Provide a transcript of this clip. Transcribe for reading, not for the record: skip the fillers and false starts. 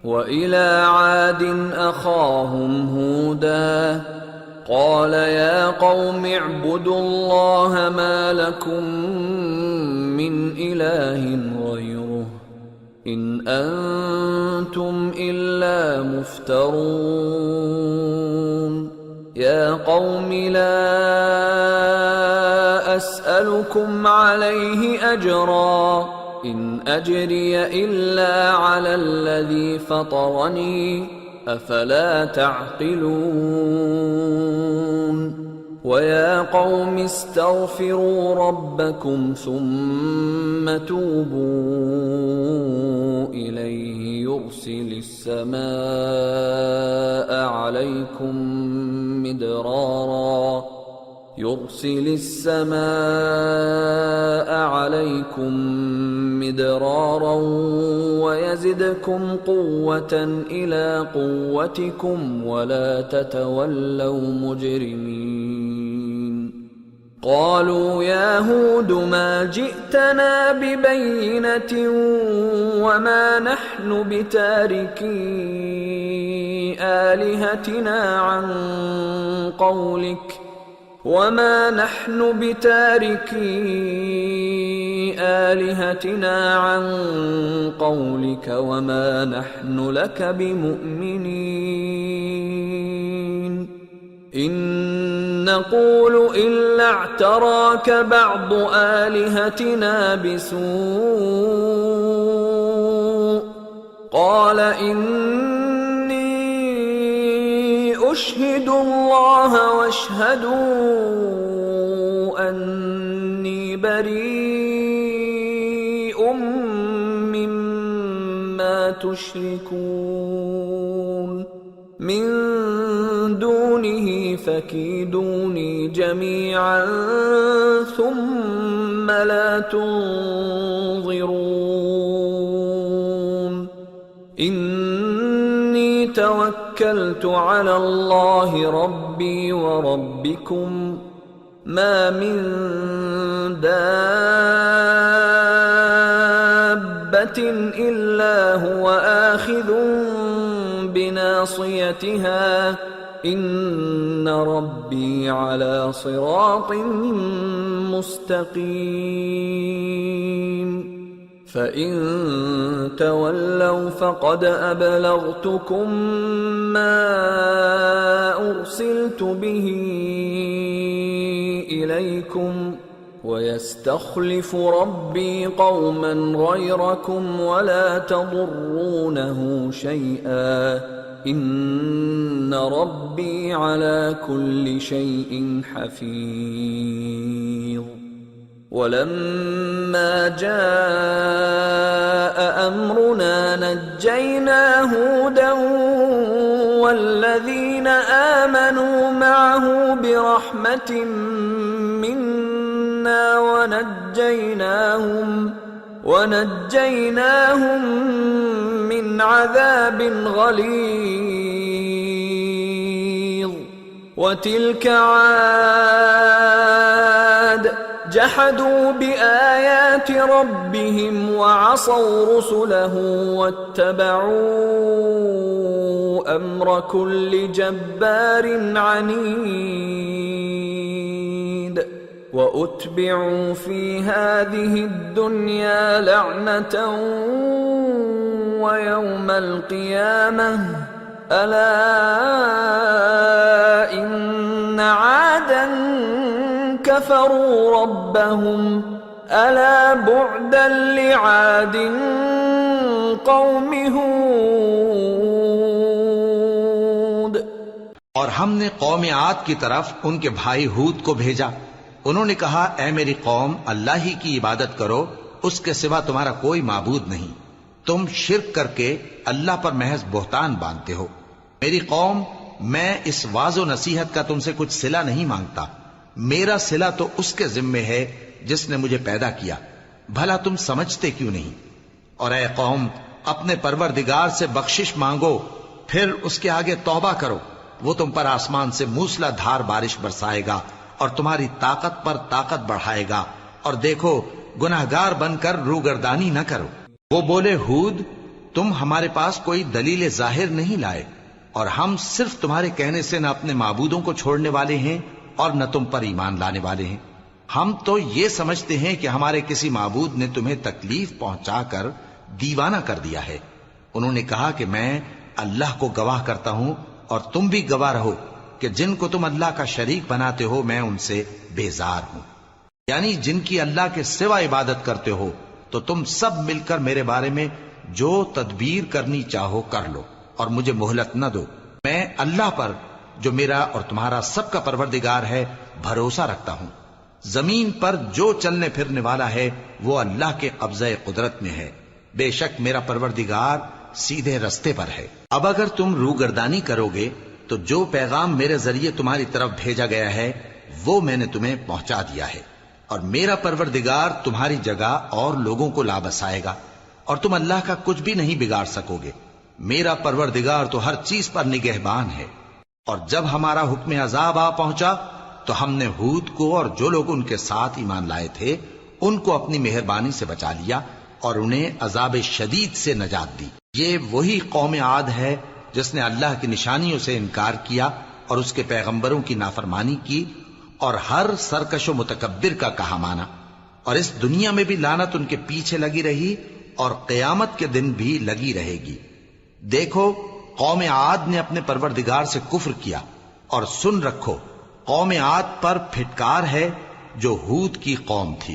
وإلى عاد أخاهم هودا قال يا قوم اعبدوا الله ما لكم من إله غيره إن أنتم إلا مفترون يا قوم لا أسألكم عليه أجرا إن أجري إلا على الذي فطرني أفلا تعقلون ويا قوم استغفروا ربكم ثم توبوا إليه يرسل السماء عليكم مدرارا ويزدكم قوة إلى قوتكم ولا تتولوا مجرمين قالوا يا هود ما جئتنا ببينة وما نحن بتاركي آلهتنا عن قولك وما نحن لك بمؤمنين إن نقول إلا اعتراك بعض آلهتنا بسوء قال إني أشهد الله واشهدوا أني بريء مما تشركون من دونه فكيدوني جميعا ثم لا تنظرون إني توكلت على الله ربي وربكم ما من دابة إلا هو آخذ بناصيتها إن ربي على صراط مستقيم فإن تولوا فقد أبلغتكم ما أرسلت به إليكم ويستخلف ربي قوما غيركم ولا تضرونه شيئا إن ربي على كل شيء حفيظ ولما جاء أمرنا نجينا هودا والذين آمنوا معه برحمة منا ونجيناهم من عذاب غليظ وتلك عاد جحدوا بآيات ربهم وعصوا رسله واتبعوا أمر كل جبار عنيد وأتبعوا في هذه الدنيا لعنة ويوم القيامة ألا إن عادا كفروا ربهم ألا بعدا لعاد قوم هود और हमने कौम आद की तरफ उनके भाई हूद को भेजा। उन्होंने कहा, ऐ मेरी कौम, अल्लाह ही की इबादत करो, उसके सिवा तुम्हारा कोई माबूद नहीं। तुम शिर्क करके अल्लाह पर महज बोहतान बांधते हो। मेरी कौम, मैं इस वाजो नसीहत का तुमसे कुछ सिला नहीं मांगता। मेरा सिला तो उसके जिम्मे है जिसने मुझे पैदा किया। भला तुम समझते क्यों नहीं? और ऐ कौम, अपने परवरदिगार से बख्शिश मांगो, फिर उसके आगे तौबा करो। वो तुम पर आसमान से मूसलाधार बारिश बरसाएगा और तुम्हारी ताकत पर ताकत बढ़ाएगा। और देखो, गुनाहगार बनकर रूगर्दानी न करो। वो बोले, हूद, تم ہمارے پاس کوئی دلیل ظاہر نہیں لائے، اور ہم صرف تمہارے کہنے سے نہ اپنے معبودوں کو چھوڑنے والے ہیں اور نہ تم پر ایمان لانے والے ہیں۔ ہم تو یہ سمجھتے ہیں کہ ہمارے کسی معبود نے تمہیں تکلیف پہنچا کر دیوانہ کر دیا ہے۔ انہوں نے کہا کہ میں اللہ کو گواہ کرتا ہوں اور تم بھی گواہ رہو کہ جن کو تم اللہ کا شریک بناتے ہو میں ان سے بیزار ہوں، یعنی جن کی اللہ کے سوا عبادت کرتے ہو، تو تم سب مل کر میرے بارے میں جو تدبیر کرنی چاہو کر لو اور مجھے مہلت نہ دو۔ میں اللہ پر جو میرا اور تمہارا سب کا پروردگار ہے بھروسہ رکھتا ہوں۔ زمین پر جو چلنے پھرنے والا ہے وہ اللہ کے قبضہ قدرت میں ہے، بے شک میرا پروردگار سیدھے رستے پر ہے۔ اب اگر تم روگردانی کرو گے تو جو پیغام میرے ذریعے تمہاری طرف بھیجا گیا ہے وہ میں نے تمہیں پہنچا دیا ہے، اور میرا پروردگار تمہاری جگہ اور لوگوں کو لا بسائے گا، اور تم اللہ کا کچھ بھی نہیں بگاڑ سکو گے۔ میرا پروردگار تو ہر چیز پر نگہبان ہے۔ اور جب ہمارا حکم عذاب آ پہنچا تو ہم نے ہود کو اور جو لوگ ان کے ساتھ ایمان لائے تھے ان کو اپنی مہربانی سے بچا لیا اور انہیں عذاب شدید سے نجات دی۔ یہ وہی قوم عاد ہے جس نے اللہ کی نشانیوں سے انکار کیا اور اس کے پیغمبروں کی نافرمانی کی اور ہر سرکش و متکبر کا کہا مانا، اور اس دنیا میں بھی لعنت ان کے پیچھے لگی رہی اور قیامت کے دن بھی لگی رہے گی۔ دیکھو قوم عاد نے اپنے پروردگار سے کفر کیا، اور سن رکھو قوم عاد پر پھٹکار ہے جو ہود کی قوم تھی۔